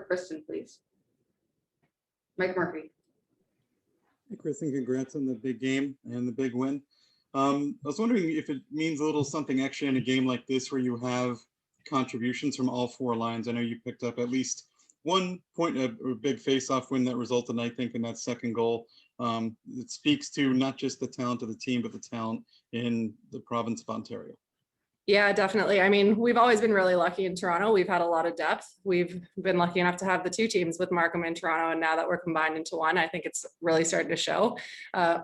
Kristen, please. Mike Murphy. Hey, Kristen, congrats on the big game and the big win. I was wondering if it means a little something extra in a game like this where you have contributions from all four lines. I know you picked up at least 1 point, a big face-off win that resulted, I think, in that second goal. It speaks to not just the talent of the team, but the talent in the province of Ontario. Yeah, definitely. I mean, we've always been really lucky in Toronto. We've had a lot of depth. We've been lucky enough to have the two teams with Markham and Toronto, and now that we're combined into one, I think it's really starting to show.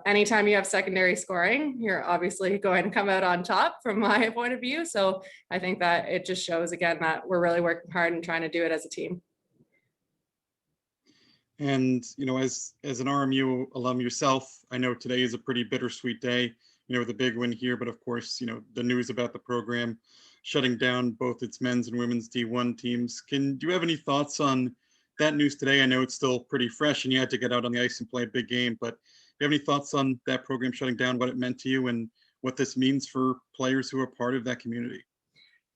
Anytime you have secondary scoring, you're obviously going to come out on top from my point of view. So I think that it just shows again that we're really working hard and trying to do it as a team. And, you know, as an RMU alum yourself, I know today is a pretty bittersweet day, you know, with a big win here, but of course, you know, the news about the program shutting down both its men's and women's D1 teams. Do you have any thoughts on that news today? I know it's still pretty fresh and you had to get out on the ice and play a big game, but do you have any thoughts on that program shutting down, what it meant to you and what this means for players who are part of that community?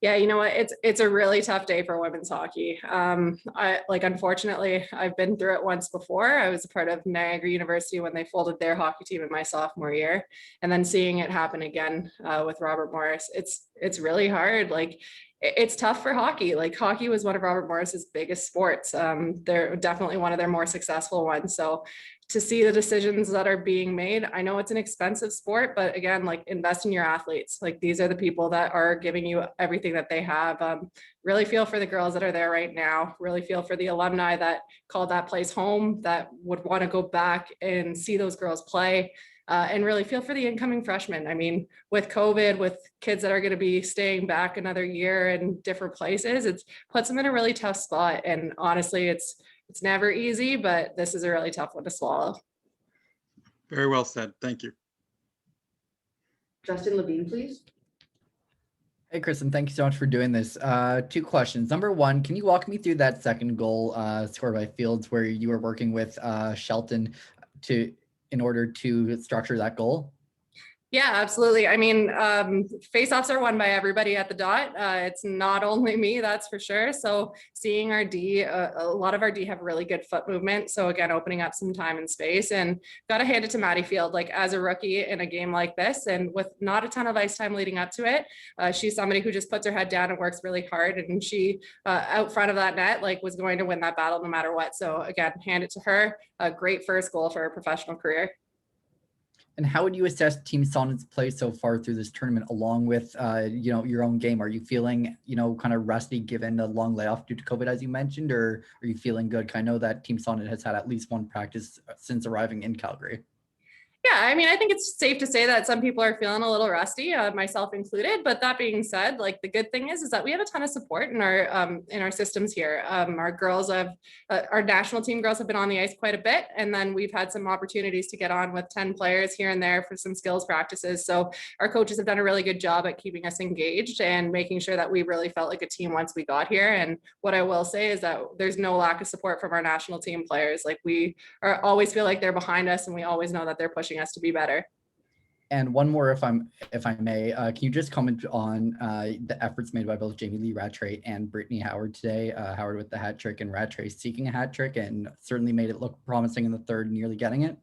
Yeah, you know what? It's a really tough day for women's hockey. Unfortunately, I've been through it once before. I was a part of Niagara University when they folded their hockey team in my sophomore year, and then seeing it happen again with Robert Morris, it's really hard. Like, it's tough for hockey. Like, hockey was one of Robert Morris's biggest sports. They're definitely one of their more successful ones. So to see the decisions that are being made, I know it's an expensive sport, but again, like, invest in your athletes. Like, these are the people that are giving you everything that they have. Really feel for the girls that are there right now. Really feel for the alumni that called that place home, that would want to go back and see those girls play. And really feel for the incoming freshmen. I mean, with COVID, with kids that are going to be staying back another year in different places, it's puts them in a really tough spot. And honestly, it's never easy, but this is a really tough one to swallow. Very well said. Thank you. Justin Levine, please. Hey, Kristen, thank you so much for doing this. Two questions. Number one, can you walk me through that second goal scored by Fields where you were working with Shelton in order to structure that goal? Yeah, absolutely. I mean, face-offs are won by everybody at the dot. It's not only me, that's for sure. So seeing our D, a lot of our D have really good foot movement. So again, opening up some time and space, and got to hand it to Maddie Field, like, as a rookie in a game like this, and with not a ton of ice time leading up to it, she's somebody who just puts her head down and works really hard. And she, out front of that net, like, was going to win that battle no matter what. So again, hand it to her. A great first goal for her professional career. And how would you assess Team Sonnet's play so far through this tournament, along with your own game? Are you feeling kind of rusty given the long layoff due to COVID, as you mentioned, or are you feeling good? I know that Team Sonnet has had at least one practice since arriving in Calgary. Yeah, I mean, I think it's safe to say that some people are feeling a little rusty, myself included. But that being said, like, the good thing is that we have a ton of support in our systems here. Our girls our national team girls have been on the ice quite a bit, and then we've had some opportunities to get on with 10 players here and there for some skills practices. So our coaches have done a really good job at keeping us engaged and making sure that we really felt like a team once we got here. And what I will say is that there's no lack of support from our national team players. Like, we always feel like they're behind us, and we always know that they're pushing us to be better. And one more, if I may, can you just comment on the efforts made by both Jamie Lee Rattray and Brittany Howard today? Howard with the hat trick and Rattray seeking a hat trick, and certainly made it look promising in the third, nearly getting it.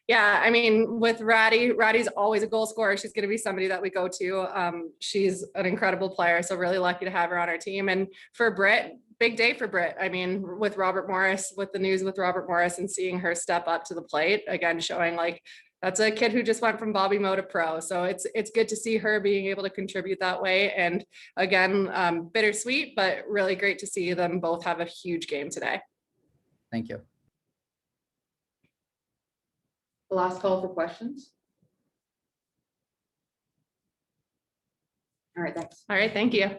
Yeah, I mean, with Ratty's always a goal scorer. She's going to be somebody that we go to. She's an incredible player, so really lucky to have her on our team. And for Britt, big day for Britt. I mean, with Robert Morris, with the news with Robert Morris, and seeing her step up to the plate again, showing like, that's a kid who just went from Bobby Moe to pro. So it's good to see her being able to contribute that way. And again, bittersweet, but really great to see them both have a huge game today. Thank you. The last call for questions. All right, thanks. All right, thank you.